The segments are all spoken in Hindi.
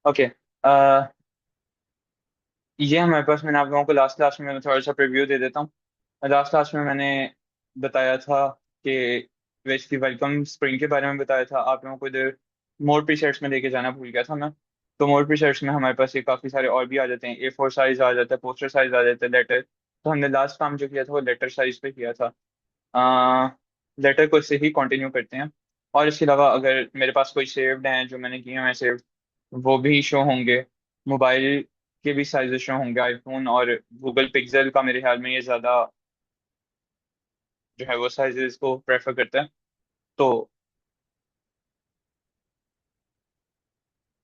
ओके। ये हमारे पास, मैंने आप लोगों को लास्ट क्लास में थोड़ा सा प्रीव्यू दे देता हूँ। लास्ट क्लास में मैंने बताया था कि बेसिकली वेलकम स्प्रिंग के बारे में बताया था आप लोगों को। इधर मोर प्रीसेट्स में लेके जाना भूल गया था मैं। तो मोर प्रीसेट्स में हमारे पास ये काफ़ी सारे और भी आ जाते हैं। A4 साइज आ जाता है, पोस्टर साइज आ जाता है, लेटर। तो हमने लास्ट काम जो किया था वो लेटर साइज पे किया था। लेटर को इससे ही कंटिन्यू करते हैं। और इसके अलावा अगर मेरे पास कोई सेव्ड हैं जो मैंने किए हैं सेव, वो भी शो होंगे। मोबाइल के भी साइजेस शो होंगे। आईफोन और गूगल पिक्सल का मेरे ख्याल में ये ज़्यादा जो है वो साइजेस को प्रेफर करता है। तो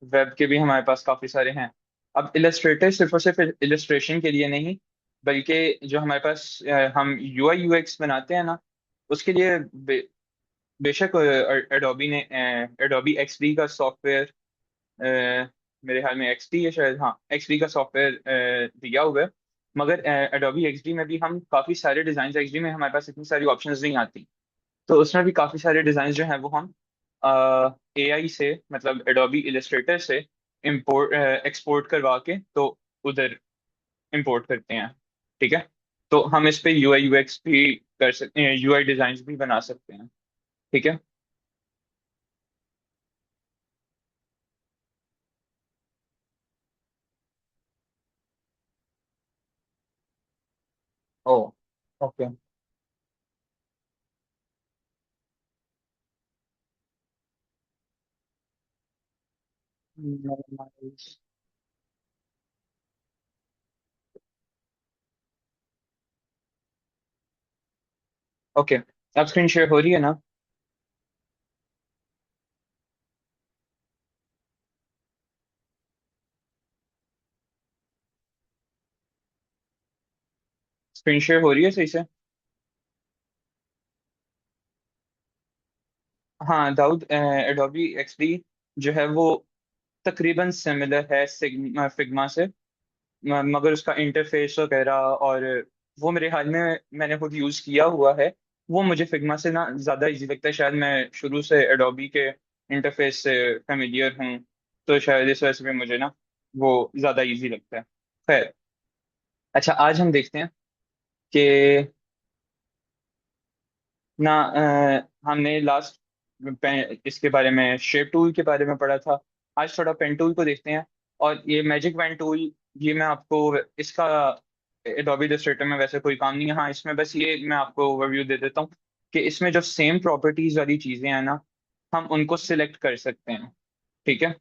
वेब के भी हमारे पास काफ़ी सारे हैं। अब इलस्ट्रेटर सिर्फ और सिर्फ इलस्ट्रेशन के लिए नहीं, बल्कि जो हमारे पास हम UI UX बनाते हैं ना, उसके लिए बेशक एडोबी ने एडोबी XD का सॉफ्टवेयर, मेरे ख्याल में XD है शायद, हाँ XD का सॉफ्टवेयर दिया हुआ है। मगर एडोबी XD में भी हम काफ़ी सारे डिज़ाइन, XD में हमारे पास इतनी सारी ऑप्शंस नहीं आती। तो उसमें भी काफ़ी सारे डिज़ाइन जो हैं वो हम AI से, मतलब एडोबी इलस्ट्रेटर से इंपोर्ट एक्सपोर्ट करवा के तो उधर इंपोर्ट करते हैं। ठीक है। तो हम इस पे UI UX भी कर सकते हैं, UI डिज़ाइन भी बना सकते हैं। ठीक है। ओ, ओके। ओके, अब स्क्रीन शेयर हो रही है ना? स्क्रीन शेयर हो रही है सही से? हाँ दाऊद, एडोबी XD जो है वो तकरीबन सिमिलर है सिग्मा फिग्मा से। मगर उसका इंटरफेस वगैरह और वो मेरे हाल में मैंने खुद यूज़ किया हुआ है। वो मुझे फिग्मा से ना ज़्यादा इजी लगता है। शायद मैं शुरू से एडोबी के इंटरफेस से फेमिलियर हूँ, तो शायद इस वजह से भी मुझे ना वो ज़्यादा इजी लगता है। खैर, अच्छा आज हम देखते हैं कि ना हमने लास्ट इसके बारे में, शेप टूल के बारे में पढ़ा था। आज थोड़ा पेन टूल को देखते हैं। और ये मैजिक पेन टूल, ये मैं आपको इसका एडोबी इलस्ट्रेटर में वैसे कोई काम नहीं है। हाँ, इसमें बस ये मैं आपको ओवरव्यू दे देता हूँ कि इसमें जो सेम प्रॉपर्टीज वाली चीजें हैं ना, हम उनको सिलेक्ट कर सकते हैं। ठीक है।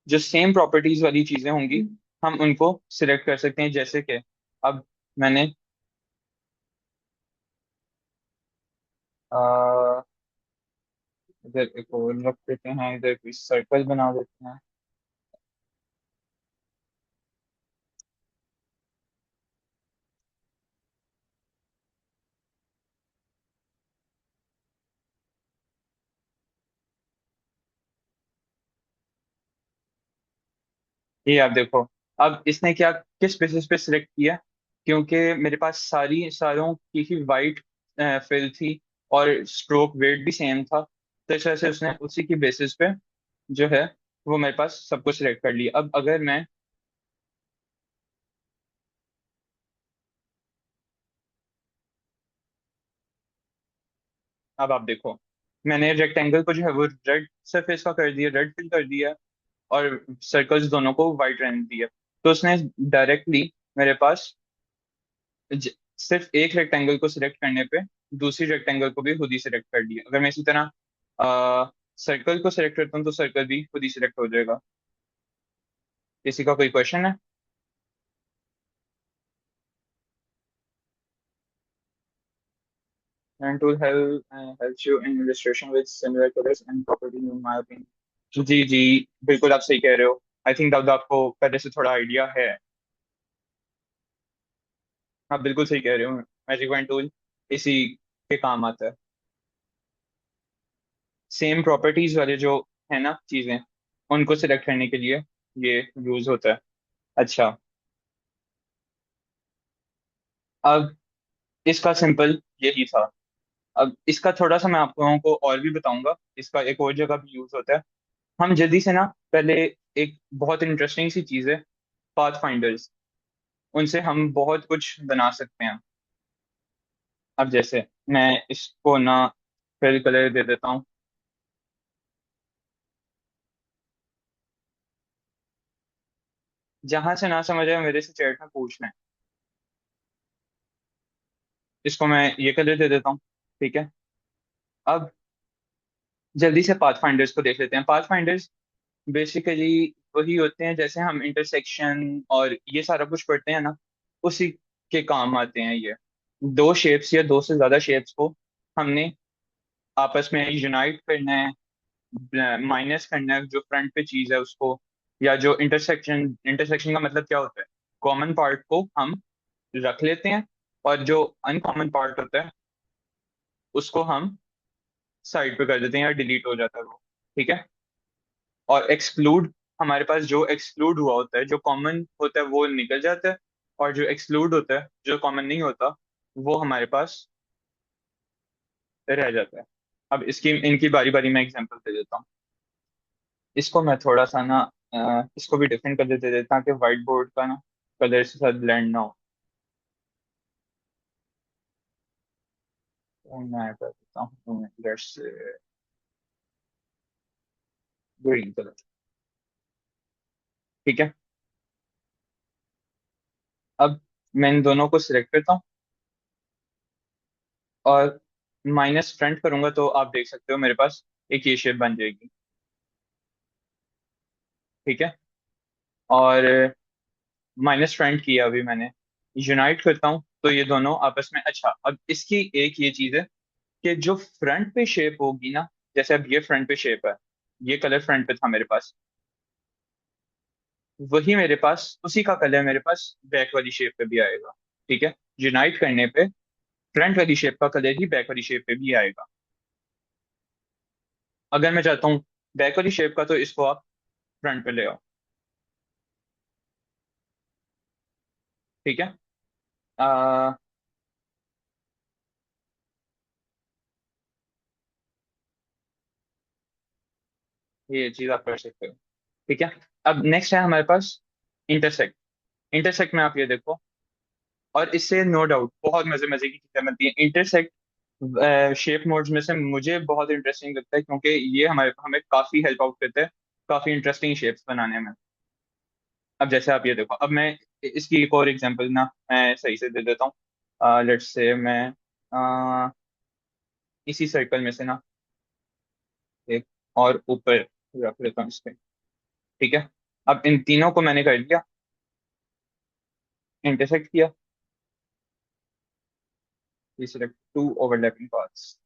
जो सेम प्रॉपर्टीज वाली चीजें होंगी, हम उनको सिलेक्ट कर सकते हैं। जैसे कि अब मैंने इधर एक और रख देते हैं, इधर कोई सर्कल बना देते हैं। ये आप देखो, अब इसने क्या, किस बेसिस पे सिलेक्ट किया? क्योंकि मेरे पास सारों की ही वाइट फिल थी और स्ट्रोक वेट भी सेम था। तो इस वजह से उसने उसी की बेसिस पे जो है वो मेरे पास सबको सिलेक्ट कर लिया। अब अगर मैं, अब आप देखो, मैंने रेक्टेंगल को जो है वो रेड सरफेस का कर दिया, रेड फिल कर दिया। और सर्कल्स दोनों को वाइट रहने दिया। तो उसने डायरेक्टली मेरे पास ज- सिर्फ एक रेक्टेंगल को सिलेक्ट करने पे दूसरी रेक्टेंगल को भी खुद ही सिलेक्ट कर लिया। अगर मैं इसी तरह सर्कल को सिलेक्ट करता हूँ तो सर्कल भी खुद ही सिलेक्ट हो जाएगा। किसी का कोई क्वेश्चन है? And tool helps you in illustration with similar colors and property in my opinion। जी जी, बिल्कुल आप सही कह रहे हो। आई थिंक अब आपको पहले से थोड़ा आइडिया है। आप बिल्कुल सही कह रहे हो, मैजिक पॉइंट टूल इसी के काम आता है। सेम प्रॉपर्टीज वाले जो है ना चीजें, उनको सिलेक्ट करने के लिए ये यूज होता है। अच्छा, अब इसका सिंपल यही था। अब इसका थोड़ा सा मैं आप लोगों को और भी बताऊंगा, इसका एक और जगह भी यूज होता है। हम जल्दी से ना पहले, एक बहुत इंटरेस्टिंग सी चीज़ है, पाथ फाइंडर्स। उनसे हम बहुत कुछ बना सकते हैं। अब जैसे मैं इसको ना फिल कलर दे देता हूँ। जहां से ना समझ आए मेरे से चैट में पूछना है। इसको मैं ये कलर दे देता हूँ। ठीक है। अब जल्दी से पाथ फाइंडर्स को देख लेते हैं। पाथ फाइंडर्स बेसिकली वही होते हैं, जैसे हम इंटरसेक्शन और ये सारा कुछ पढ़ते हैं ना, उसी के काम आते हैं ये। दो शेप्स या दो से ज्यादा शेप्स को हमने आपस में यूनाइट करना है, माइनस करना है जो फ्रंट पे चीज है उसको, या जो इंटरसेक्शन, इंटरसेक्शन का मतलब क्या होता है, कॉमन पार्ट को हम रख लेते हैं और जो अनकॉमन पार्ट होता है उसको हम साइड पे कर देते हैं या डिलीट हो जाता है वो। ठीक है। और एक्सक्लूड, हमारे पास जो एक्सक्लूड हुआ होता है, जो कॉमन होता है वो निकल जाता है, और जो एक्सक्लूड होता है, जो कॉमन नहीं होता, वो हमारे पास रह जाता है। अब इसकी इनकी बारी बारी में एग्जांपल दे देता हूँ। इसको मैं थोड़ा सा ना इसको भी डिफरेंट कलर दे देता हूँ ताकि व्हाइट बोर्ड का ना कलर के साथ ब्लेंड ना हो। तो मैं कर देता हूँ लेट्स ग्रीन कलर। ठीक है। अब मैं इन दोनों को सिलेक्ट करता हूँ और माइनस फ्रंट करूंगा तो आप देख सकते हो मेरे पास एक ये शेप बन जाएगी। ठीक है। और माइनस फ्रंट किया अभी मैंने, यूनाइट करता हूँ तो ये दोनों आपस में। अच्छा, अब इसकी एक ये चीज है कि जो फ्रंट पे शेप होगी ना, जैसे अब ये फ्रंट पे शेप है, ये कलर फ्रंट पे था मेरे पास, वही मेरे पास उसी का कलर मेरे पास बैक वाली शेप पे भी आएगा। ठीक है। यूनाइट करने पे फ्रंट वाली शेप का कलर ही बैक वाली शेप पे भी आएगा। अगर मैं चाहता हूँ बैक वाली शेप का, तो इसको आप फ्रंट पे ले आओ। ठीक है। आ, ये चीज आप कर सकते हो। ठीक है। अब नेक्स्ट है हमारे पास इंटरसेक्ट। इंटरसेक्ट में आप ये देखो, और इससे नो डाउट बहुत मजे मजे की चीजें बनती है। इंटरसेक्ट शेप मोड्स में से मुझे बहुत इंटरेस्टिंग लगता है, क्योंकि ये हमारे हमें काफी हेल्प आउट करता है काफी इंटरेस्टिंग शेप्स बनाने में। अब जैसे आप ये देखो, अब मैं इसकी एक और एग्जांपल ना मैं सही से दे देता हूँ। लेट्स से मैं अ, इसी सर्कल में से ना एक और ऊपर रख लेता हूँ इस पे। ठीक है। अब इन तीनों को मैंने कर लिया, इंटरसेक्ट किया, select two overlapping parts.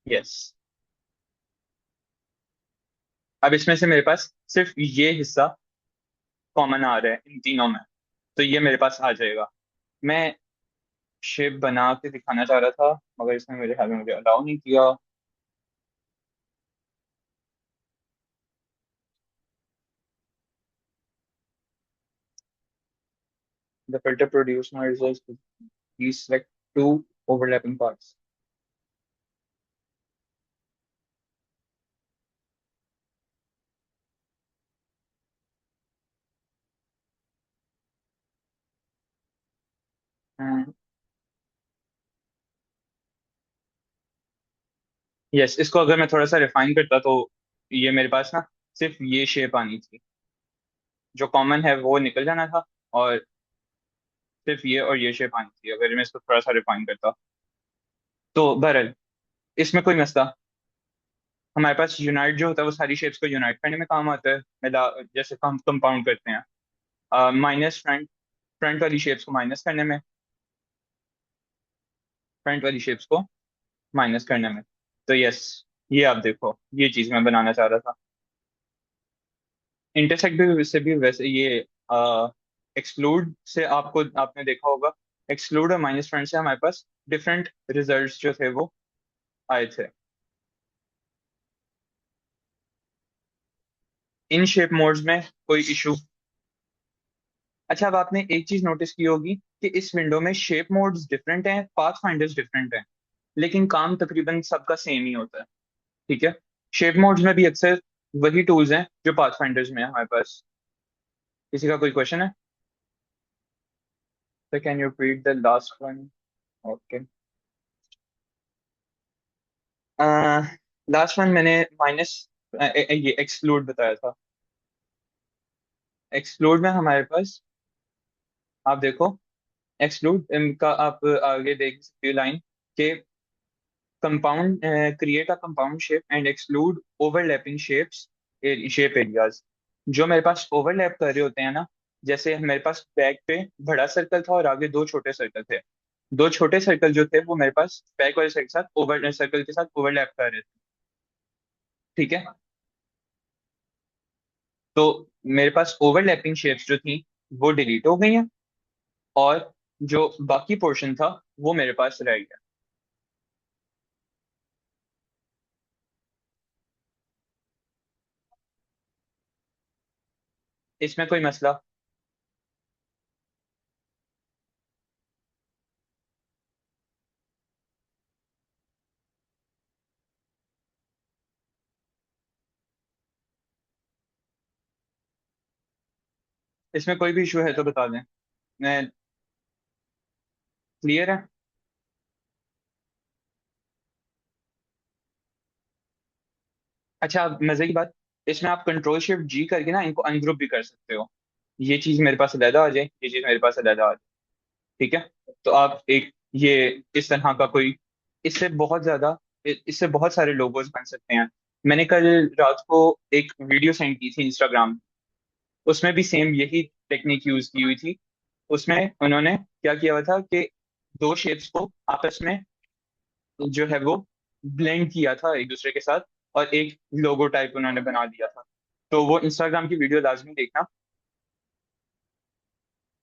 Yes. अब इसमें से मेरे पास सिर्फ ये हिस्सा कॉमन आ रहा है इन तीनों में, तो ये मेरे पास आ जाएगा। मैं शेप बना के दिखाना चाह रहा था, मगर इसने मेरे ख्याल में मुझे अलाउ नहीं किया। The filter produce no results, please select two overlapping parts. Yes, इसको अगर मैं थोड़ा सा रिफाइन करता तो ये मेरे पास ना सिर्फ ये शेप आनी थी, जो कॉमन है वो निकल जाना था, और सिर्फ ये और ये शेप आनी थी अगर मैं इसको थोड़ा सा रिफाइन करता। तो बहरहाल, इसमें कोई मसला, हमारे पास यूनाइट जो होता है वो सारी शेप्स को यूनाइट करने में काम आता है, मिला जैसे हम कंपाउंड करते हैं। माइनस फ्रंट, फ्रंट वाली शेप्स को माइनस करने में, फ्रंट वाली शेप्स को माइनस करने में। तो यस, ये आप देखो, ये चीज मैं बनाना चाह रहा था। इंटरसेक्ट भी वैसे ये एक्सक्लूड से आपको आपने देखा होगा, एक्सक्लूड और माइनस फ्रंट से हमारे पास डिफरेंट रिजल्ट्स जो थे वो आए थे। इन शेप मोड्स में कोई इशू। अच्छा, अब आपने एक चीज नोटिस की होगी कि इस विंडो में शेप मोड्स डिफरेंट हैं, पाथ फाइंडर्स डिफरेंट हैं, लेकिन काम तकरीबन सबका सेम ही होता है। ठीक है। शेप मोड्स में भी अक्सर वही टूल्स हैं जो पाथ फाइंडर्स में है हमारे पास। किसी का कोई क्वेश्चन है? तो can you read the last one? Okay. Last one मैंने माइनस ये एक्सक्लूड बताया था। एक्सक्लूड में हमारे पास, आप देखो, एक्सक्लूड का आप आगे देख सकते हो लाइन के, compound create a compound shape and exclude overlapping shapes, shape areas. जो मेरे पास ओवरलैप कर रहे होते हैं ना, जैसे मेरे पास बैक पे बड़ा सर्कल था और आगे दो छोटे सर्कल थे। दो छोटे सर्कल जो थे वो मेरे पास बैक वाले सर्कल के साथ ओवर सर्कल के साथ ओवरलैप कर रहे थे। ठीक है। तो मेरे पास ओवरलैपिंग शेप्स जो थी वो डिलीट हो गई हैं, और जो बाकी पोर्शन था वो मेरे पास रह गया। इसमें कोई मसला? इसमें कोई भी इशू है तो बता दें। मैं क्लियर है? अच्छा, अब मजे की बात, इसमें आप कंट्रोल शिफ्ट जी करके ना इनको अनग्रुप भी कर सकते हो। ये चीज मेरे पास अलहदा आ जाए, ये चीज मेरे पास अलहदा आ जाए। ठीक है। तो आप एक ये इस तरह का कोई, इससे बहुत ज्यादा, इससे बहुत सारे लोगोज बन सकते हैं। मैंने कल रात को एक वीडियो सेंड की थी इंस्टाग्राम, उसमें भी सेम यही टेक्निक यूज की हुई थी। उसमें उन्होंने क्या किया हुआ था कि दो शेप्स को आपस में जो है वो ब्लेंड किया था एक दूसरे के साथ, और एक लोगो टाइप उन्होंने बना दिया था। तो वो इंस्टाग्राम की वीडियो लाजमी देखना।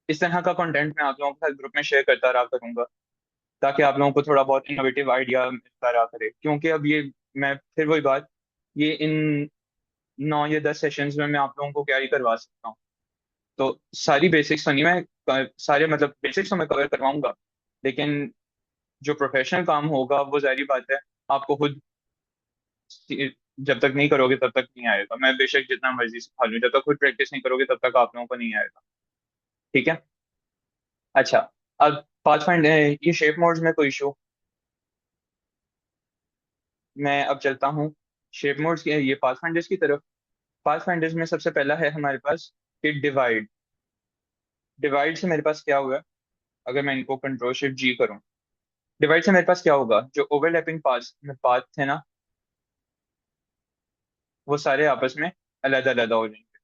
इस तरह का कंटेंट मैं आप लोगों के साथ ग्रुप में शेयर करता रहा करूंगा, ताकि आप लोगों को थोड़ा बहुत इनोवेटिव आइडिया मिलता रहा करे। क्योंकि अब ये, मैं फिर वही बात, ये इन 9 या 10 सेशंस में मैं आप लोगों को क्या ही करवा सकता हूँ। तो सारी बेसिक्स तो नहीं मैं सारे मतलब बेसिक्स तो मैं कवर करवाऊंगा, लेकिन जो प्रोफेशनल काम होगा वो जाहिर बात है आपको खुद जब तक नहीं करोगे तब तक नहीं आएगा। मैं बेशक जितना मर्जी सिखा लूं, जब तक खुद प्रैक्टिस नहीं करोगे तब तक आप लोगों को नहीं आएगा। ठीक है। अच्छा, अब पाथफाइंडर, ये शेप मोड्स में कोई इशू? मैं अब चलता हूँ शेप मोड्स की, ये पाथफाइंडर्स की तरफ। पाथफाइंडर्स में सबसे पहला है हमारे पास कि डिवाइड। डिवाइड से मेरे पास क्या हुआ? अगर मैं इनको कंट्रोल शिफ्ट जी करूँ, डिवाइड से मेरे पास क्या होगा, जो ओवरलैपिंग पाथ थे ना, वो सारे आपस में अलग अलग हो जाएंगे।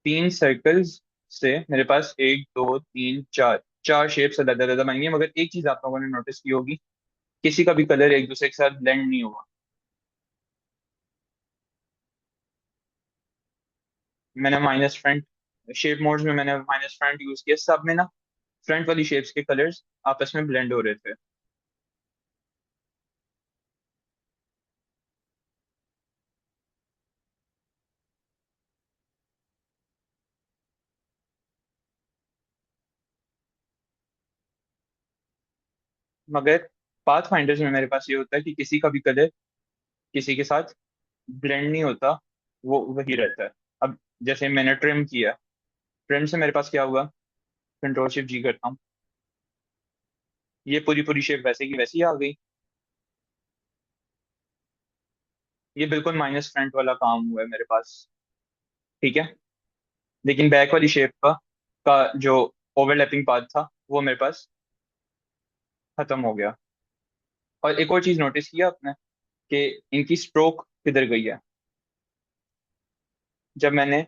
तीन सर्कल्स से मेरे पास एक दो तीन चार, चार शेप्स अलग अलग बनेंगे। मगर एक चीज आप लोगों ने नोटिस की होगी, किसी का भी कलर एक दूसरे के साथ ब्लेंड नहीं हुआ। मैंने माइनस फ्रंट शेप मोड्स में मैंने माइनस फ्रंट यूज किया, सब में ना फ्रंट वाली शेप्स के कलर्स आपस में ब्लेंड हो रहे थे। मगर पाथ फाइंडर्स में मेरे पास ये होता है कि किसी का भी कलर किसी के साथ ब्लेंड नहीं होता, वो वही रहता है। अब जैसे मैंने ट्रिम किया, ट्रिम से मेरे पास क्या हुआ, कंट्रोल शिफ्ट जी करता हूँ, ये पूरी पूरी शेप वैसे की वैसी आ गई। ये बिल्कुल माइनस फ्रंट वाला काम हुआ है मेरे पास। ठीक है। लेकिन बैक वाली शेप का जो ओवरलैपिंग पार्ट था वो मेरे पास खत्म हो गया। और एक और चीज नोटिस किया आपने कि इनकी स्ट्रोक किधर गई है? जब मैंने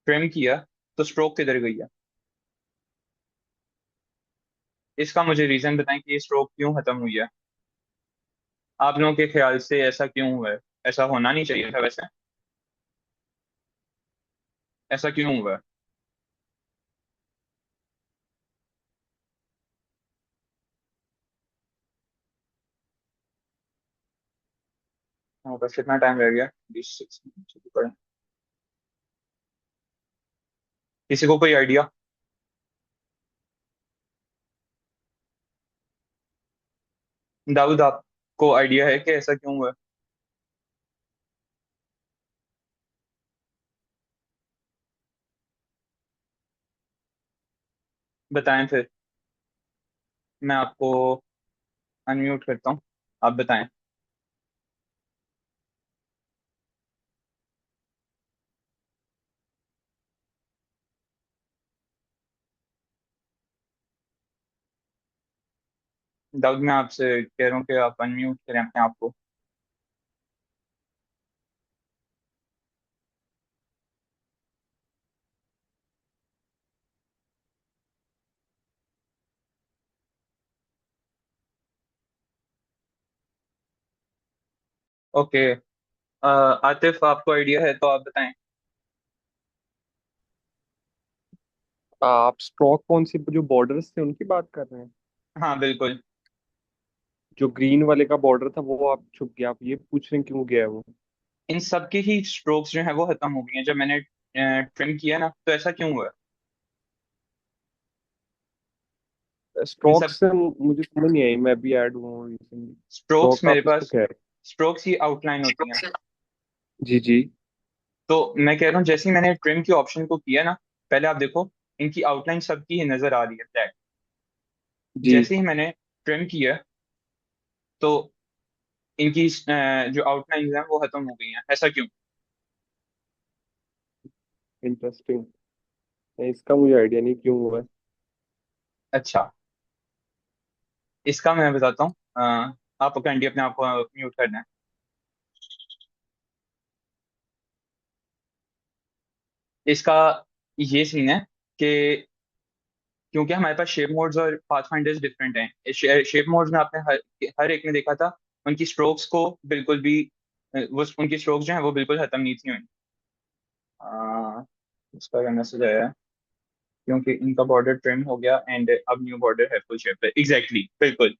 ट्रिम किया तो स्ट्रोक किधर गई है? इसका मुझे रीजन बताएं कि ये स्ट्रोक क्यों खत्म हुई है। आप लोगों के ख्याल से ऐसा क्यों हुआ है? ऐसा होना नहीं चाहिए था वैसे। ऐसा क्यों हुआ है? हाँ, बस कितना टाइम रह गया? 26 मिनट। किसी को कोई आइडिया? दाऊद, आपको आइडिया है कि ऐसा क्यों हुआ? बताएं फिर, मैं आपको अनम्यूट करता हूँ, आप बताएं। दाऊद, मैं आपसे कह रहा हूँ कि आप अनम्यूट करें अपने आप को। ओके। आतिफ, आपको आइडिया है तो आप बताएं। आप स्ट्रोक कौन सी जो बॉर्डर्स थे उनकी बात कर रहे हैं? हाँ बिल्कुल। जो ग्रीन वाले का बॉर्डर था वो आप छुप गया, आप ये पूछ रहे हैं क्यों गया है वो? इन सब की ही स्ट्रोक्स जो है वो खत्म हो गई हैं जब मैंने ट्रिम किया ना, तो ऐसा क्यों हुआ? इन स्ट्रोक सब से मुझे समझ नहीं आई, मैं भी ऐड हुआ हूँ रिसेंटली। स्ट्रोक्स स्ट्रोक मेरे आप किसको पास, कह रहे स्ट्रोक्स ही आउटलाइन होती हैं। हैं? जी जी। तो मैं कह रहा हूँ जैसे ही मैंने ट्रिम की ऑप्शन को किया ना, पहले आप देखो, इनकी आउटलाइन सबकी ही नजर आ रही है फ्लैट। जी। जैसे ही मैंने ट्रिम किया, तो इनकी जो आउटलाइन है वो खत्म हो गई हैं। ऐसा क्यों? इंटरेस्टिंग। इसका मुझे आइडिया नहीं क्यों हुआ है। अच्छा, इसका मैं बताता हूँ। आप कैंडी अपने आप को म्यूट करना है। इसका ये सीन है कि क्योंकि हमारे पास शेप मोड्स और पाथ फाइंडर्स डिफरेंट हैं। शेप मोड्स में आपने हर एक में देखा था, उनकी स्ट्रोक्स को बिल्कुल भी वो उनकी स्ट्रोक्स जो है वो बिल्कुल खत्म नहीं थी हुई। आ, इसका क्या मैसेज आया है? क्योंकि इनका बॉर्डर ट्रिम हो गया एंड अब न्यू बॉर्डर है फुल शेप पे। एग्जैक्टली, बिल्कुल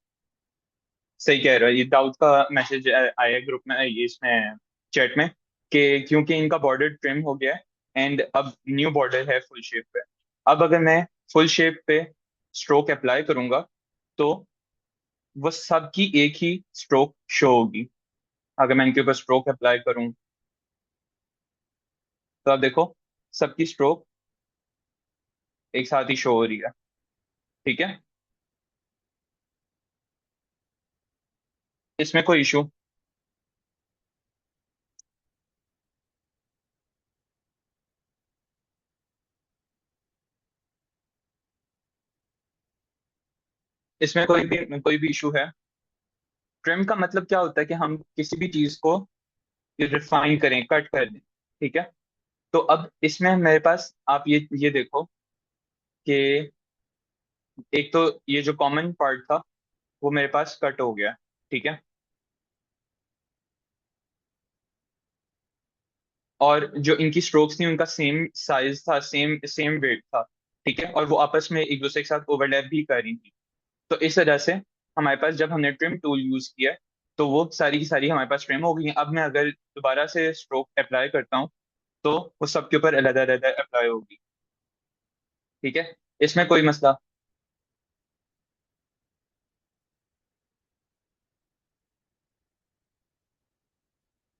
सही कह रहे हो। ये दाऊद का मैसेज आया ग्रुप में, ये इसमें चैट में, कि क्योंकि इनका बॉर्डर ट्रिम हो गया है एंड अब न्यू बॉर्डर है फुल शेप पे। अब अगर मैं फुल शेप पे स्ट्रोक अप्लाई करूंगा, तो वो सबकी एक ही स्ट्रोक शो होगी। अगर मैं इनके ऊपर स्ट्रोक अप्लाई करूं, तो आप देखो, सबकी स्ट्रोक एक साथ ही शो हो रही है। ठीक है, इसमें कोई इशू? इसमें कोई भी इशू है? ट्रिम का मतलब क्या होता है कि हम किसी भी चीज को रिफाइन करें, कट कर दें। ठीक है, तो अब इसमें मेरे पास आप ये देखो कि एक तो ये जो कॉमन पार्ट था वो मेरे पास कट हो गया। ठीक है, और जो इनकी स्ट्रोक्स थी उनका सेम साइज था, सेम सेम वेट था। ठीक है, और वो आपस में एक दूसरे के साथ ओवरलैप भी कर रही थी। तो इस वजह से हमारे पास जब हमने ट्रिम टूल यूज किया, तो वो सारी की सारी हमारे पास ट्रिम हो गई हैं। अब मैं अगर दोबारा से स्ट्रोक अप्लाई करता हूँ, तो वो सबके ऊपर अलग अलग अप्लाई होगी। ठीक है, इसमें कोई मसला?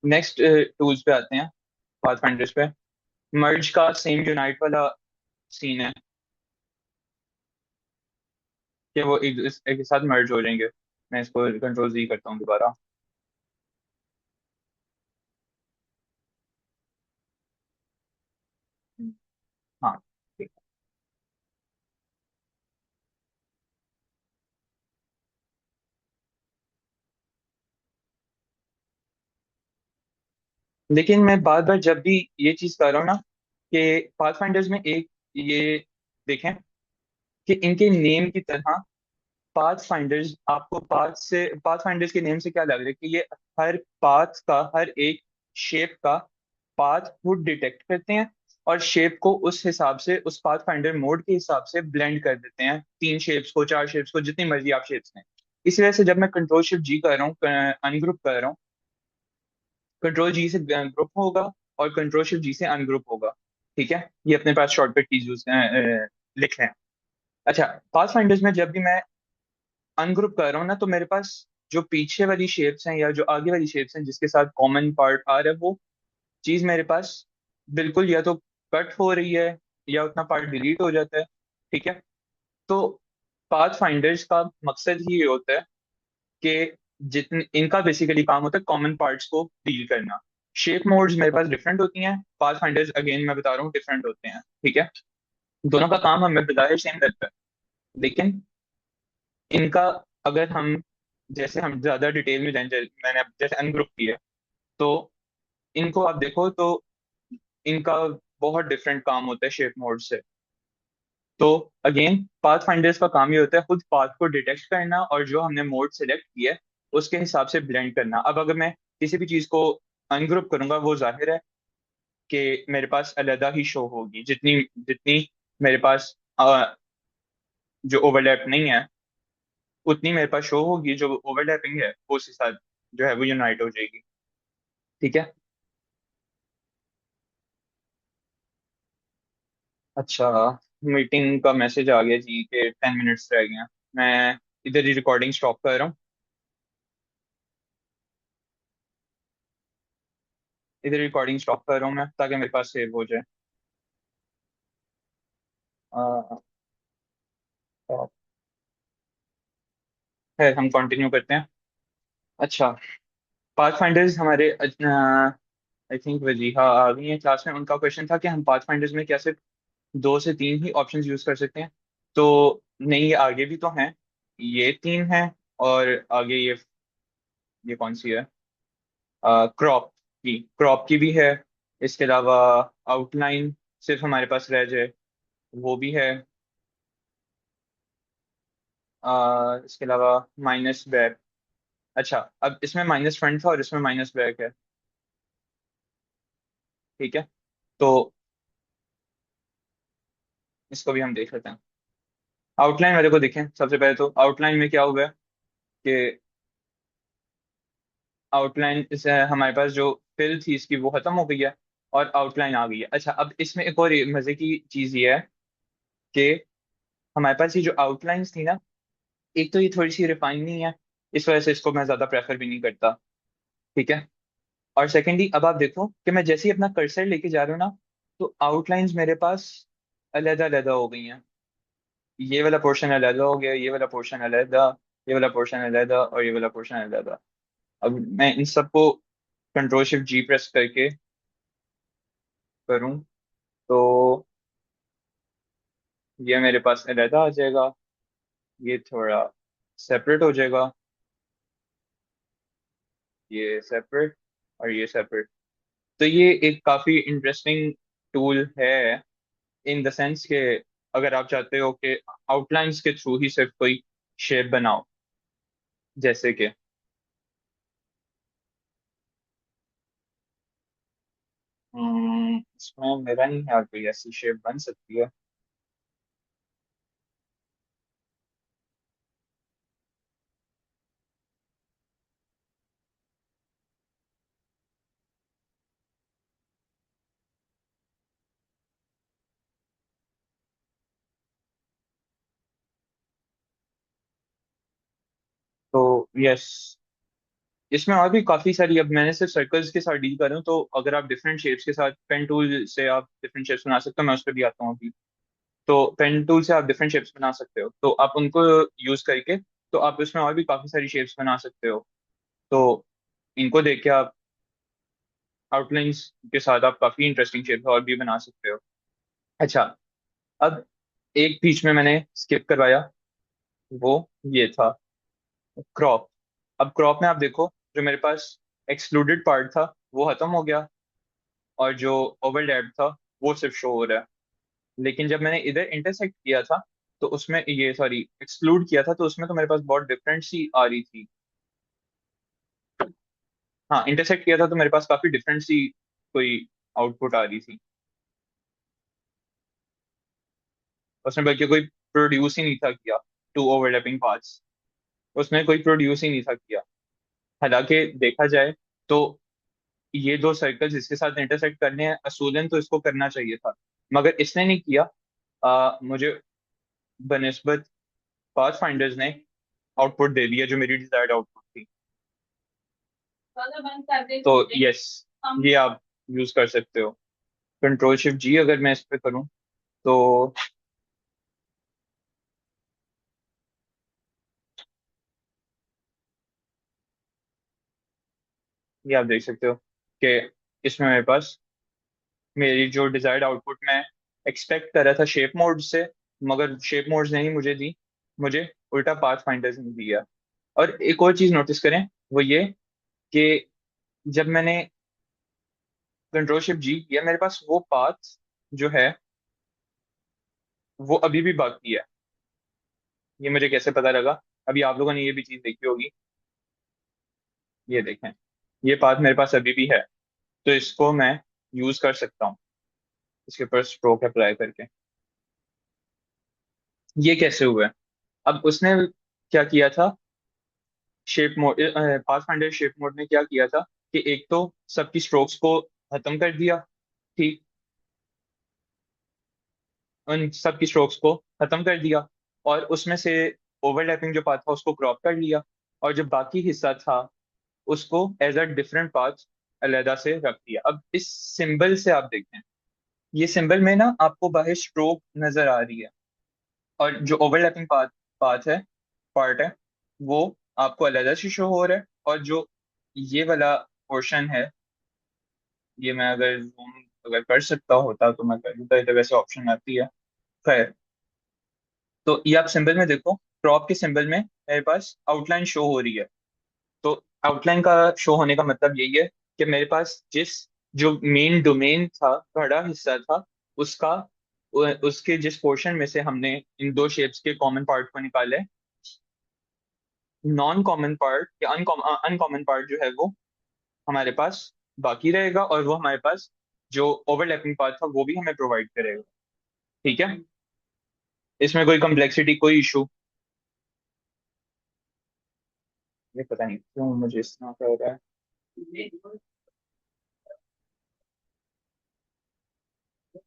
नेक्स्ट टूल्स पे आते हैं, पाथफाइंडर्स पे। मर्ज का सेम यूनाइट वाला सीन है कि वो एक के साथ मर्ज हो जाएंगे। मैं इसको कंट्रोल जी करता हूँ दोबारा। हाँ, ठीक। लेकिन मैं बार बार जब भी ये चीज कर रहा हूँ ना, कि पाथफाइंडर्स में एक ये देखें कि इनके नेम की तरह पाथ फाइंडर्स, आपको पाथ फाइंडर्स के नेम से क्या लग रहा है कि ये हर पाथ का, हर एक शेप का पाथ खुद डिटेक्ट करते हैं, और शेप को उस हिसाब से, उस पाथ फाइंडर मोड के हिसाब से ब्लेंड कर देते हैं, तीन शेप्स को, चार शेप्स को, जितनी मर्जी आप शेप्स में। इसी वजह से जब मैं कंट्रोल शिफ्ट जी कर रहा हूँ, अनग्रुप कर रहा हूँ, कंट्रोल जी से ग्रुप होगा और कंट्रोल शिफ्ट जी से अनग्रुप होगा। ठीक है, ये अपने पास शॉर्टकट कीज यूज लिख लें। अच्छा, पाथ फाइंडर्स में जब भी मैं अनग्रुप कर रहा हूँ ना, तो मेरे पास जो पीछे वाली शेप्स हैं या जो आगे वाली शेप्स हैं जिसके साथ कॉमन पार्ट आ रहा है, वो चीज मेरे पास बिल्कुल या तो कट हो रही है या उतना पार्ट डिलीट हो जाता है। ठीक है। तो पाथ फाइंडर्स का मकसद ही ये होता है कि जितने इनका बेसिकली काम होता है कॉमन पार्ट्स को डील करना। शेप मोड्स मेरे पास डिफरेंट होती हैं, पाथ फाइंडर्स अगेन मैं बता रहा हूँ डिफरेंट होते हैं। ठीक है। दोनों का काम हमें बजाय सेम करता है, लेकिन इनका अगर हम जैसे हम ज्यादा डिटेल में जाएं, मैंने अब जैसे अनग्रुप किया, तो इनको आप देखो तो इनका बहुत डिफरेंट काम होता है शेप मोड से। तो अगेन पाथ फाइंडर्स का काम ये होता है खुद पाथ को डिटेक्ट करना और जो हमने मोड सेलेक्ट किया है उसके हिसाब से ब्लेंड करना। अब अगर मैं किसी भी चीज को अनग्रुप करूंगा, वो जाहिर है कि मेरे पास अलहदा ही शो होगी। जितनी जितनी मेरे पास जो ओवरलैप नहीं है उतनी मेरे पास शो होगी, जो ओवरलैपिंग है वो उसके साथ जो है वो यूनाइट हो जाएगी। ठीक है। अच्छा, मीटिंग का मैसेज आ गया जी कि 10 मिनट्स रह गए हैं। मैं इधर ही रिकॉर्डिंग स्टॉप कर रहा हूँ। इधर रिकॉर्डिंग स्टॉप कर रहा हूँ मैं, ताकि मेरे पास सेव हो जाए। stop। है, हम कंटिन्यू करते हैं। अच्छा, पाथ फाइंडर्स हमारे आई थिंक वजीहा आ गई है क्लास में। उनका क्वेश्चन था कि हम पाथ फाइंडर्स में क्या सिर्फ 2 से 3 ही ऑप्शंस यूज कर सकते हैं। तो नहीं, ये आगे भी तो हैं। ये 3 हैं, और आगे ये कौन सी है? क्रॉप की भी है। इसके अलावा आउटलाइन सिर्फ हमारे पास रह जाए, वो भी है। इसके अलावा माइनस बैक। अच्छा, अब इसमें माइनस फ्रंट था और इसमें माइनस बैक है। ठीक है। तो इसको भी हम देख लेते हैं। आउटलाइन वाले को देखें सबसे पहले। तो आउटलाइन में क्या हुआ है कि आउटलाइन इसे हमारे पास जो फिल थी इसकी वो खत्म हो गई है और आउटलाइन आ गई है। अच्छा, अब इसमें एक और मजे की चीज ये है कि हमारे पास ये जो आउटलाइंस थी ना, एक तो ये थोड़ी सी रिफाइन नहीं है, इस वजह से इसको मैं ज्यादा प्रेफर भी नहीं करता। ठीक है। और सेकेंडली अब आप देखो कि मैं जैसे ही अपना कर्सर लेके जा रहा हूँ ना, तो आउटलाइंस मेरे पास अलहदा अलहदा हो गई हैं। ये वाला पोर्शन अलहदा हो गया, ये वाला पोर्शन अलहदा, ये वाला पोर्शन अलहदा और ये वाला पोर्शन अलहदा। अब मैं इन सबको कंट्रोल शिफ्ट जी प्रेस करके करूँ तो ये मेरे पास अलहदा आ जाएगा, ये थोड़ा सेपरेट हो जाएगा, ये सेपरेट और ये सेपरेट। तो ये एक काफी इंटरेस्टिंग टूल है, इन द सेंस के अगर आप चाहते हो कि आउटलाइंस के थ्रू ही सिर्फ कोई शेप बनाओ, जैसे कि इसमें मेरा नहीं यार कोई ऐसी शेप बन सकती है। तो यस, इसमें और भी काफी सारी, अब मैंने सिर्फ सर्कल्स के साथ डील कर रहा हूँ, तो अगर आप डिफरेंट शेप्स के साथ पेन टूल से आप डिफरेंट शेप्स बना सकते हो, मैं उस पर भी आता हूँ अभी। तो पेन टूल से आप डिफरेंट शेप्स बना सकते हो, तो आप उनको यूज करके तो आप उसमें और भी काफी सारी शेप्स बना सकते हो। तो इनको देख के आप आउटलाइंस के साथ आप काफी इंटरेस्टिंग शेप्स और भी बना सकते हो। अच्छा, अब एक बीच में मैंने स्किप करवाया, वो ये था क्रॉप। अब क्रॉप में आप देखो, जो मेरे पास एक्सक्लूडेड पार्ट था वो खत्म हो गया, और जो ओवरलैप था वो सिर्फ शो हो रहा है। लेकिन जब मैंने इधर इंटरसेक्ट किया था, तो उसमें ये सॉरी एक्सक्लूड किया था, तो उसमें तो मेरे पास बहुत डिफरेंट सी आ रही थी। हाँ, इंटरसेक्ट किया था तो मेरे पास काफी डिफरेंट सी कोई आउटपुट आ रही थी। उसने बल्कि कोई प्रोड्यूस ही नहीं था किया, टू ओवरलैपिंग पार्ट्स, उसने कोई प्रोड्यूस ही नहीं था किया। हालांकि देखा जाए तो ये दो सर्कल्स इसके साथ इंटरसेक्ट करने हैं, असूलन तो इसको करना चाहिए था, मगर इसने नहीं किया। मुझे बनिस्बत पाथ फाइंडर्स ने आउटपुट दे दिया जो मेरी डिजायर्ड आउटपुट थी। तो यस, ये आप यूज कर सकते हो। कंट्रोल शिफ्ट जी अगर मैं इस पे करूँ तो ये आप देख सकते हो कि इसमें मेरे पास मेरी जो डिजायर्ड आउटपुट मैं एक्सपेक्ट कर रहा था शेप मोड से, मगर शेप मोड्स नहीं मुझे दी, मुझे उल्टा पाथ फाइंडर्स ने दिया। और एक और चीज नोटिस करें, वो ये कि जब मैंने कंट्रोल शिफ्ट जी किया, मेरे पास वो पाथ जो है वो अभी भी बाकी है। ये मुझे कैसे पता लगा? अभी आप लोगों ने ये भी चीज देखी होगी, ये देखें, ये पाथ मेरे पास अभी भी है। तो इसको मैं यूज कर सकता हूँ इसके ऊपर स्ट्रोक अप्लाई करके। ये कैसे हुआ है? अब उसने क्या किया था, shape mode, path finder shape mode ने क्या किया था कि एक तो सबकी स्ट्रोक्स को खत्म कर दिया, ठीक, उन सबकी स्ट्रोक्स को खत्म कर दिया, और उसमें से ओवरलैपिंग जो पाथ था उसको क्रॉप कर लिया, और जो बाकी हिस्सा था उसको एज अ डिफरेंट पाथ अलहदा से रख दिया। अब इस सिंबल से आप देखें, ये सिंबल में ना आपको बाहर स्ट्रोक नजर आ रही है, और जो ओवरलैपिंग पाथ पाथ है पार्ट है वो आपको अलहदा से शो हो रहा है। और जो ये वाला पोर्शन है, ये मैं अगर जूम अगर कर सकता होता तो मैं कर देता, ये तो वैसे ऑप्शन आती है। खैर, तो ये आप सिंबल में देखो, क्रॉप के सिंबल में मेरे पास आउटलाइन शो हो रही है। तो आउटलाइन का शो होने का मतलब यही है कि मेरे पास जिस जो मेन डोमेन था, बड़ा हिस्सा था उसका, उसके जिस पोर्शन में से हमने इन दो शेप्स के कॉमन पार्ट को निकाला है, नॉन कॉमन पार्ट या अनकॉमन पार्ट जो है वो हमारे पास बाकी रहेगा, और वो हमारे पास जो ओवरलैपिंग पार्ट था वो भी हमें प्रोवाइड करेगा। ठीक है, इसमें कोई कम्प्लेक्सिटी, कोई इशू? ये पता नहीं क्यों मुझे इस तरह का हो रहा है।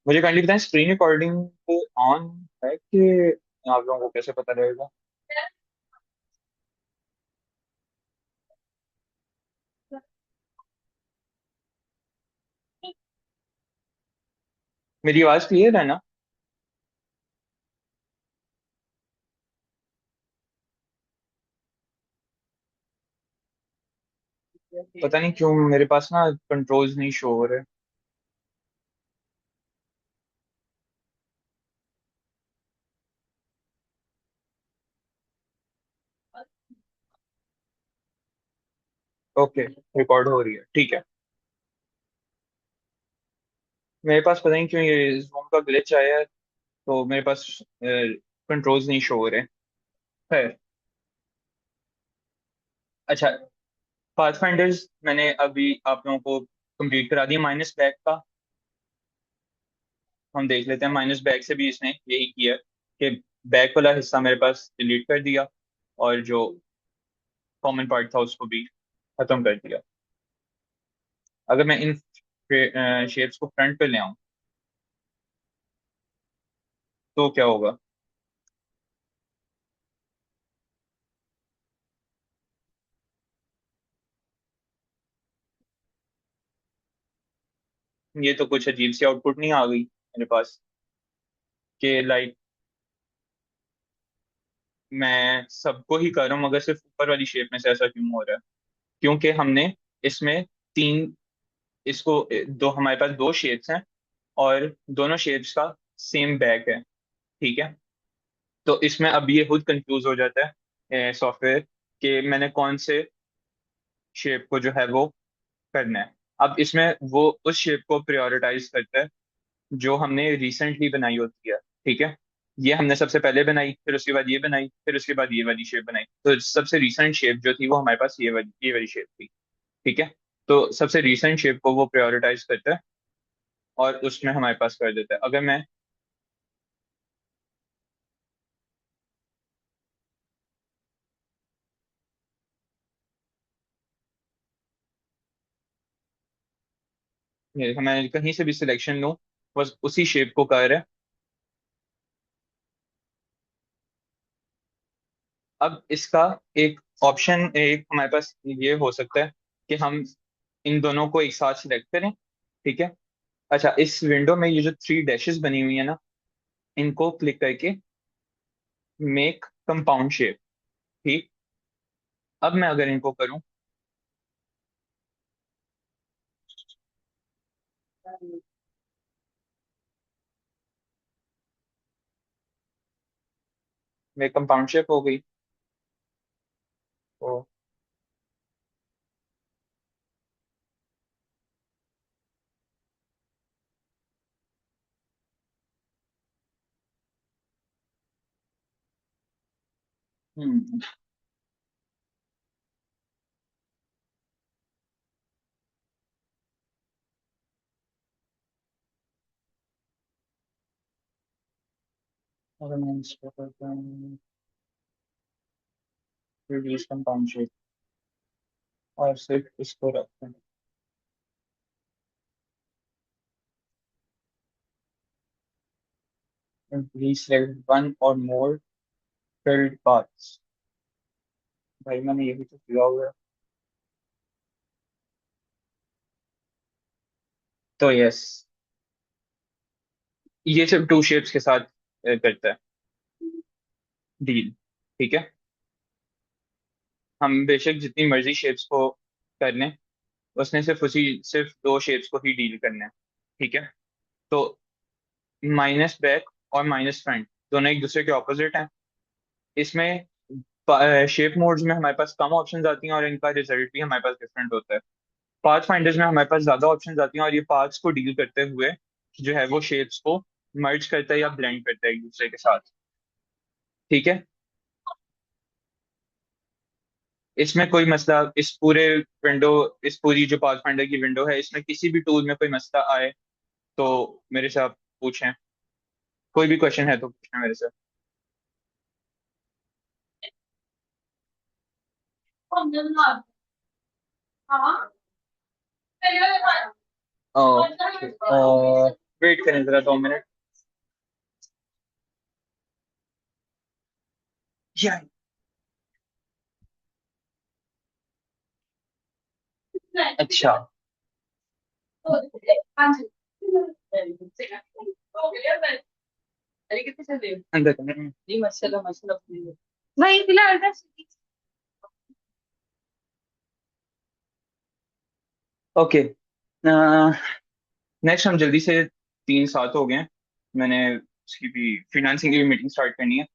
मुझे काइंडली बताएं, स्क्रीन रिकॉर्डिंग ऑन है कि आप लोगों को कैसे पता रहेगा? मेरी आवाज क्लियर है ना? पता नहीं क्यों मेरे पास ना कंट्रोल्स नहीं शो हो रहे। ओके, रिकॉर्ड हो रही है, ठीक है। मेरे पास पता नहीं क्यों ये जूम का ग्लिच आया है, तो मेरे पास कंट्रोल्स नहीं शो हो रहे। है, अच्छा, पाथ फाइंडर्स मैंने अभी आप लोगों को कंप्लीट करा दिया। माइनस बैक का हम देख लेते हैं। माइनस बैक से भी इसने यही किया कि बैक वाला हिस्सा मेरे पास डिलीट कर दिया, और जो कॉमन पार्ट था उसको भी खत्म कर दिया। अगर मैं इन शेप्स को फ्रंट पे ले आऊं तो क्या होगा? ये तो कुछ अजीब सी आउटपुट नहीं आ गई मेरे पास कि लाइक मैं सबको ही कर रहा हूँ मगर सिर्फ ऊपर वाली शेप में से ऐसा क्यों हो रहा है? क्योंकि हमने इसमें तीन, इसको दो, हमारे पास दो शेप्स हैं और दोनों शेप्स का सेम बैक है, ठीक है। तो इसमें अब ये खुद कंफ्यूज हो जाता है सॉफ्टवेयर कि मैंने कौन से शेप को जो है वो करना है। अब इसमें वो उस शेप को प्रायोरिटाइज करता है जो हमने रिसेंटली बनाई होती है, ठीक है। ये हमने सबसे पहले बनाई, फिर उसके बाद ये बनाई, फिर उसके बाद ये वाली शेप बनाई। तो सबसे रिसेंट शेप जो थी वो हमारे पास ये वाली शेप थी, ठीक है। तो सबसे रिसेंट शेप को वो प्रायोरिटाइज करता है और उसमें हमारे पास कर देता है। अगर मैं ये मैं कहीं से भी सिलेक्शन लूँ, बस उसी शेप को कर है। अब इसका एक ऑप्शन, एक हमारे पास ये हो सकता है कि हम इन दोनों को एक साथ सिलेक्ट करें। ठीक है। अच्छा, इस विंडो में ये जो थ्री डैशेस बनी हुई है ना, इनको क्लिक करके मेक कंपाउंड शेप। ठीक। अब मैं अगर इनको करूं, मेक कंपाउंड शेप हो गई। तो हम्म अगर मैं इसको करता हूँ रिड्यूस कंपाउंड शेप और सिर्फ इसको रखते हैं, प्लीज सेलेक्ट वन और मोर फिल्ड पाथ्स। भाई मैंने ये भी तो किया हुआ है। तो यस, ये सिर्फ टू शेप्स के साथ करता है डील। ठीक है। हम बेशक जितनी मर्जी शेप्स को कर लें, उसने सिर्फ दो शेप्स को ही डील करना है। ठीक है। तो माइनस बैक और माइनस फ्रंट दोनों एक दूसरे के ऑपोजिट हैं। इसमें शेप मोड्स में हमारे पास कम ऑप्शंस आती हैं और इनका रिजल्ट भी हमारे पास डिफरेंट होता है। पाथ फाइंडर्स में हमारे पास ज्यादा ऑप्शंस आती हैं और ये पाथ्स को डील करते हुए जो है वो शेप्स को मर्ज करता है या ब्लेंड करता है एक दूसरे के साथ। ठीक है। इसमें कोई मसला, इस पूरे विंडो, इस पूरी जो पाथ फाइंडर की विंडो है, इसमें किसी भी टूल में कोई मसला आए तो मेरे से आप पूछें। कोई भी क्वेश्चन है तो पूछना मेरे से। वेट करें जरा 2 मिनट। या अच्छा। अंदर करें। ओके। नेक्स्ट हम जल्दी से, 3 सात हो गए हैं, मैंने उसकी भी फ्रीलांसिंग की भी मीटिंग स्टार्ट करनी है।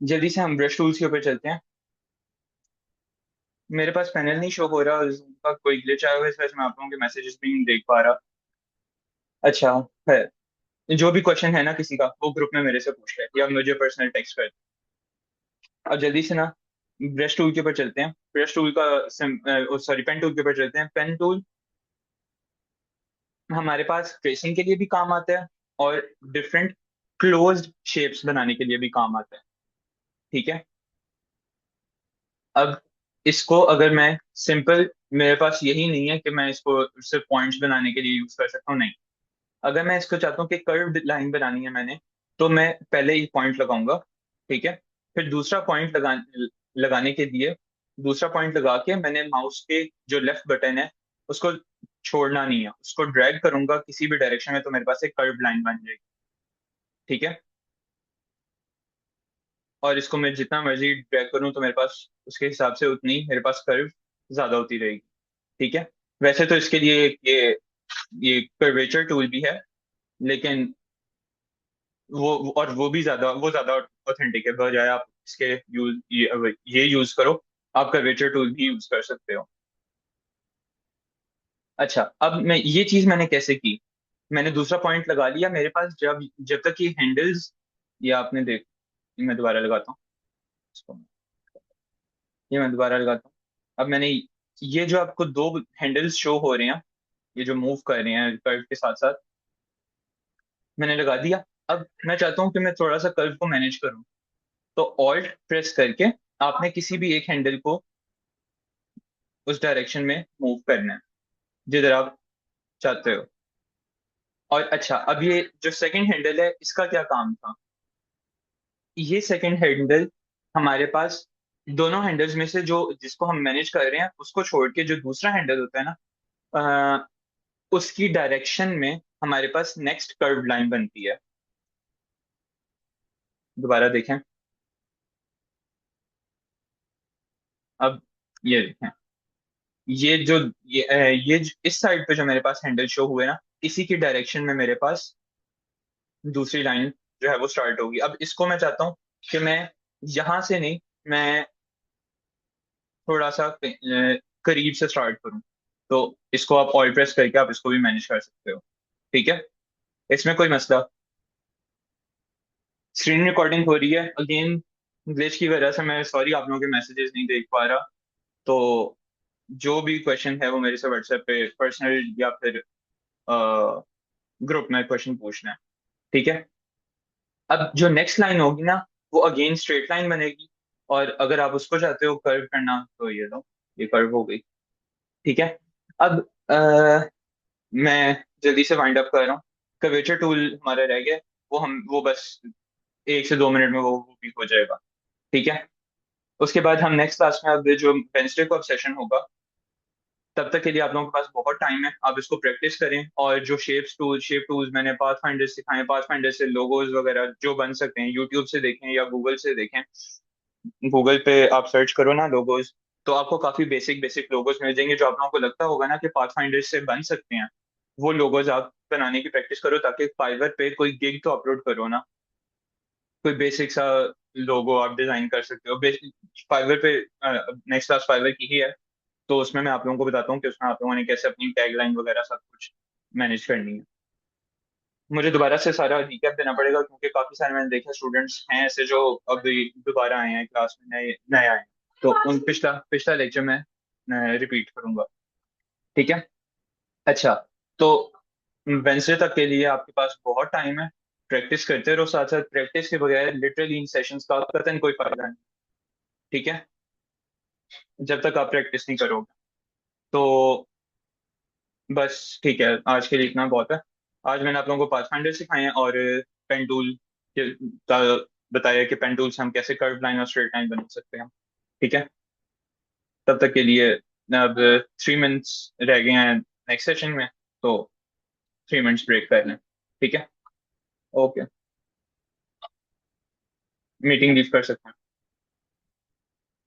जल्दी से हम ब्रश टूल्स के ऊपर चलते हैं। मेरे पास पैनल नहीं शो हो रहा, Zoom का कोई ग्लिच आया हुआ है, इस वजह से मैं आप लोगों के मैसेजेस भी नहीं देख पा रहा। अच्छा है। जो भी क्वेश्चन है ना किसी का, वो ग्रुप में मेरे से पूछ ले या मुझे पर्सनल टेक्स्ट कर। अब जल्दी से ना ब्रश टूल के ऊपर चलते हैं। ब्रश टूल का सॉरी, पेन टूल के ऊपर चलते हैं। पेन टूल हमारे पास ट्रेसिंग के लिए भी काम आता है और डिफरेंट क्लोज्ड शेप्स बनाने के लिए भी काम आता है। ठीक है। अब इसको अगर मैं सिंपल, मेरे पास यही नहीं है कि मैं इसको सिर्फ पॉइंट्स बनाने के लिए यूज कर सकता हूँ, नहीं। अगर मैं इसको चाहता हूँ कि कर्व्ड लाइन बनानी है मैंने, तो मैं पहले एक पॉइंट लगाऊंगा। ठीक है। फिर दूसरा पॉइंट लगाने के लिए दूसरा पॉइंट लगा के मैंने माउस के जो लेफ्ट बटन है उसको छोड़ना नहीं है, उसको ड्रैग करूंगा किसी भी डायरेक्शन में, तो मेरे पास एक कर्व लाइन बन जाएगी। ठीक है। और इसको मैं जितना मर्जी ड्रैग करूं तो मेरे पास उसके हिसाब से उतनी मेरे पास कर्व ज्यादा होती रहेगी। ठीक है। वैसे तो इसके लिए ये कर्वेचर टूल भी है, लेकिन वो ज्यादा ऑथेंटिक है, बजाय आप इसके ये यूज करो, आप कर्वेचर टूल भी यूज कर सकते हो। अच्छा, अब मैं ये चीज मैंने कैसे की, मैंने दूसरा पॉइंट लगा लिया मेरे पास, जब जब तक ये हैंडल्स, ये आपने देख, ये मैं दोबारा लगाता हूँ इसको, ये मैं दोबारा लगाता हूँ। अब मैंने ये जो आपको दो हैंडल्स शो हो रहे हैं, ये जो मूव कर रहे हैं कर्व के साथ साथ, मैंने लगा दिया। अब मैं चाहता हूँ कि मैं थोड़ा सा कर्व को मैनेज करूँ, तो ऑल्ट प्रेस करके आपने किसी भी एक हैंडल को उस डायरेक्शन में मूव करना है जिधर आप चाहते हो। और अच्छा, अब ये जो सेकंड हैंडल है इसका क्या काम था? ये सेकंड हैंडल हमारे पास दोनों हैंडल्स में से जो जिसको हम मैनेज कर रहे हैं उसको छोड़ के जो दूसरा हैंडल होता है ना, अ, उसकी डायरेक्शन में हमारे पास नेक्स्ट कर्व लाइन बनती है। दोबारा देखें। अब ये देखें, ये जो इस साइड पे जो मेरे पास हैंडल शो हुए ना, इसी की डायरेक्शन में मेरे पास दूसरी लाइन जो है वो स्टार्ट होगी। अब इसको मैं चाहता हूँ कि मैं यहां से नहीं, मैं थोड़ा सा करीब से स्टार्ट करूँ। तो इसको आप ऑल प्रेस करके आप इसको भी मैनेज कर सकते हो। ठीक है, इसमें कोई मसला। स्क्रीन रिकॉर्डिंग हो रही है अगेन। ग्लिच की वजह से मैं सॉरी, आप लोगों के मैसेजेस नहीं देख पा रहा। तो जो भी क्वेश्चन है वो मेरे से व्हाट्सएप पे पर्सनल या फिर ग्रुप में क्वेश्चन पूछना है। ठीक है। अब जो नेक्स्ट लाइन होगी ना, वो अगेन स्ट्रेट लाइन बनेगी। और अगर आप उसको चाहते हो कर्व करना तो ये लो, ये कर्व हो गई। ठीक है। अब मैं जल्दी से वाइंड अप कर रहा हूँ। कर्वेचर टूल हमारा रह गया, वो बस 1 से 2 मिनट में वो भी हो जाएगा। ठीक है। उसके बाद हम नेक्स्ट क्लास में, अब जो वेंसडे को अब सेशन होगा, तब तक के लिए आप लोगों के पास बहुत टाइम है, आप इसको प्रैक्टिस करें। और जो शेप टूल्स मैंने पाथ फाइंडर सिखाए, पाथ फाइंडर से लोगोज वगैरह जो बन सकते हैं, यूट्यूब से देखें या गूगल से देखें। गूगल पे आप सर्च करो ना लोगोज, तो आपको काफी बेसिक बेसिक लोगोज मिल जाएंगे जो आप लोगों को लगता होगा ना कि पाथ फाइंडर से बन सकते हैं। वो लोगोज आप बनाने की प्रैक्टिस करो, ताकि फाइवर पे कोई गिग तो अपलोड करो ना, कोई बेसिक सा लोगो आप डिजाइन कर सकते हो। फाइवर पे नेक्स्ट क्लास फाइवर की ही है, तो उसमें मैं आप लोगों को बताता हूँ कि उसमें आप लोगों ने कैसे अपनी टैगलाइन वगैरह सब कुछ मैनेज करनी है। मुझे दोबारा से सारा रिकैप देना पड़ेगा, क्योंकि काफी सारे मैंने देखा स्टूडेंट्स हैं ऐसे जो अभी दोबारा आए हैं क्लास में, नए नए आए हैं। तो उन पिछला पिछला लेक्चर मैं रिपीट करूंगा। ठीक है। अच्छा, तो वेंसडे तक के लिए आपके पास बहुत टाइम है। प्रैक्टिस करते रहो, साथ साथ प्रैक्टिस के बगैर लिटरली इन सेशंस का कतई कोई फायदा नहीं। ठीक है, जब तक आप प्रैक्टिस नहीं करोगे। तो बस ठीक है, आज के लिए इतना बहुत है। आज मैंने आप लोगों को पाथफाइंडर सिखाए हैं और पेन टूल का बताया कि पेन टूल से हम कैसे कर्व लाइन और स्ट्रेट लाइन बना सकते हैं। ठीक है। तब तक के लिए अब 3 मिनट्स रह गए हैं नेक्स्ट सेशन में, तो 3 मिनट्स ब्रेक कर लें। ठीक है। ओके, मीटिंग लीव कर सकते हैं।